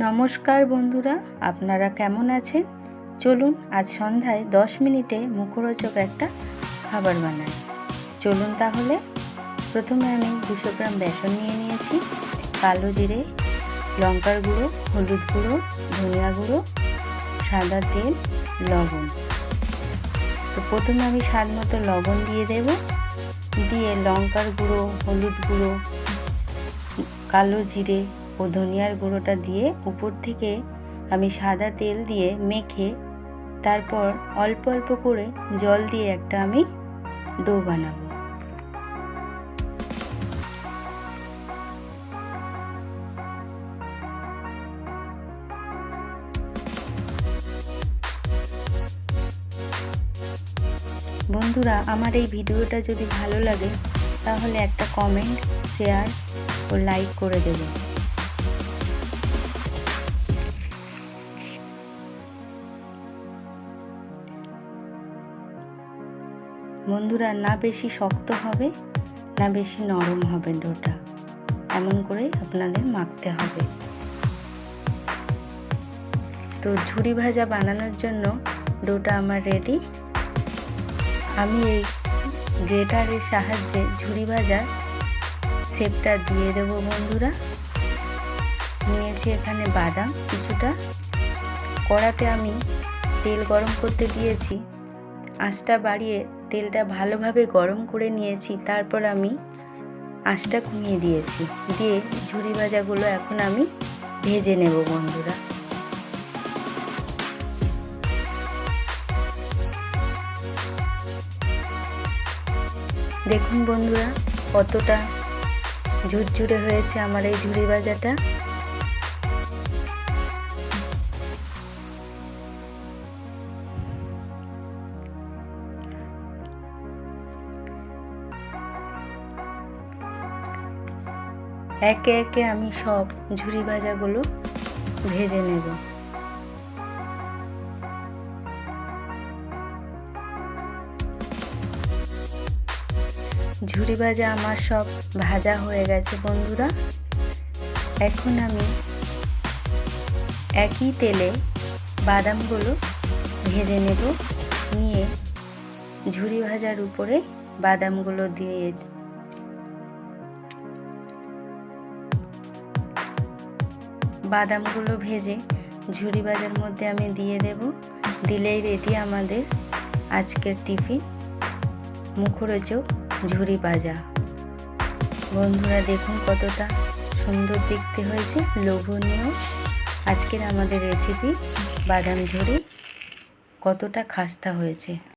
নমস্কার বন্ধুরা, আপনারা কেমন আছেন? চলুন আজ সন্ধ্যায় 10 মিনিটে মুখরোচক একটা খাবার বানাই। চলুন তাহলে। প্রথমে আমি 200 গ্রাম বেসন নিয়ে নিয়েছি, কালো জিরে, লঙ্কার গুঁড়ো, হলুদ গুঁড়ো, ধনিয়া গুঁড়ো, সাদা তেল, লবণ। তো প্রথমে আমি স্বাদ মতো লবণ দিয়ে দেব, দিয়ে লঙ্কার গুঁড়ো, হলুদ গুঁড়ো, কালো জিরে ও ধনিয়ার গুঁড়োটা দিয়ে উপর থেকে আমি সাদা তেল দিয়ে মেখে তারপর অল্প অল্প করে জল দিয়ে একটা আমি ডো বানাবো। বন্ধুরা, আমার এই ভিডিওটা যদি ভালো লাগে তাহলে একটা কমেন্ট, শেয়ার ও লাইক করে দেবেন। বন্ধুরা, না বেশি শক্ত হবে না বেশি নরম হবে ডোটা, এমন করে আপনাদের মাখতে হবে। তো ঝুরি ভাজা বানানোর জন্য ডোটা আমার রেডি। আমি এই গ্রেটারের সাহায্যে ঝুরি ভাজার শেপটা দিয়ে দেব। বন্ধুরা, নিয়েছি এখানে বাদাম কিছুটা। কড়াতে আমি তেল গরম করতে দিয়েছি, আঁচটা বাড়িয়ে তেলটা ভালোভাবে গরম করে নিয়েছি। তারপর আমি আঁচটা কমিয়ে দিয়েছি, দিয়ে ঝুরি ভাজাগুলো এখন আমি ভেজে নেব। বন্ধুরা, দেখুন বন্ধুরা কতটা ঝুরঝুরে হয়েছে আমার এই ঝুরি ভাজাটা। একে একে আমি সব ঝুরি ভাজাগুলো ভেজে নেব। ঝুরি ভাজা আমার সব ভাজা হয়ে গেছে বন্ধুরা। এখন আমি একই তেলে বাদামগুলো ভেজে নেব। নিয়ে ঝুরি ভাজার উপরে বাদামগুলো দিয়ে বাদামগুলো ভেজে ঝুরি ভাজার মধ্যে আমি দিয়ে দেব। দিলেই রেডি আমাদের আজকের টিফিন মুখরোচক ঝুরি ভাজা। বন্ধুরা, দেখুন কতটা সুন্দর দেখতে হয়েছে, লোভনীয় আজকের আমাদের রেসিপি বাদাম ঝুরি কতটা খাস্তা হয়েছে।